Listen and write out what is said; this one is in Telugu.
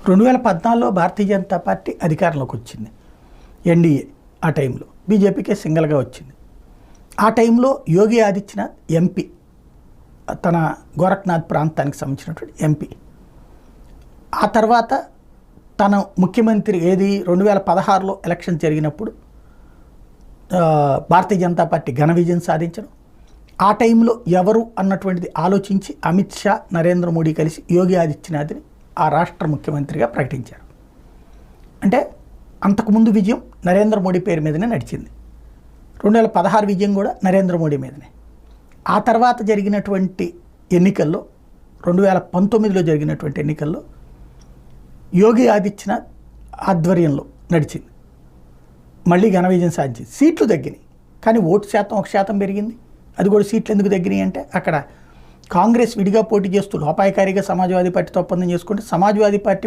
2014లో భారతీయ జనతా పార్టీ అధికారంలోకి వచ్చింది. ఎన్డీఏ ఆ టైంలో బీజేపీకే సింగిల్గా వచ్చింది. ఆ టైంలో యోగి ఆదిత్యనాథ్ ఎంపీ, తన గోరఖ్నాథ్ ప్రాంతానికి సంబంధించినటువంటి ఎంపీ. ఆ తర్వాత తన ముఖ్యమంత్రి 2016లో ఎలక్షన్ జరిగినప్పుడు భారతీయ జనతా పార్టీ ఘన విజయం సాధించడం. ఆ టైంలో ఎవరు అన్నటువంటిది ఆలోచించి అమిత్ షా, నరేంద్ర మోడీ కలిసి యోగి ఆదిత్యనాథ్ని ఆ రాష్ట్ర ముఖ్యమంత్రిగా ప్రకటించారు. అంటే అంతకుముందు విజయం నరేంద్ర మోడీ పేరు మీదనే నడిచింది. 2016 విజయం కూడా నరేంద్ర మోడీ మీదనే. ఆ తర్వాత జరిగినటువంటి ఎన్నికల్లో 2019లో జరిగినటువంటి ఎన్నికల్లో యోగి ఆదిత్యనాథ్ ఆధ్వర్యంలో నడిచింది. మళ్ళీ ఘన విజయం సాధించింది. సీట్లు తగ్గినాయి, కానీ ఓటు శాతం 1% పెరిగింది. అది కూడా సీట్లు ఎందుకు తగ్గినాయి అంటే అక్కడ కాంగ్రెస్ విడిగా పోటీ చేస్తూ లోపాయకారిగా సమాజ్వాదీ పార్టీతో ఒప్పందం చేసుకుంటే సమాజ్వాదీ పార్టీ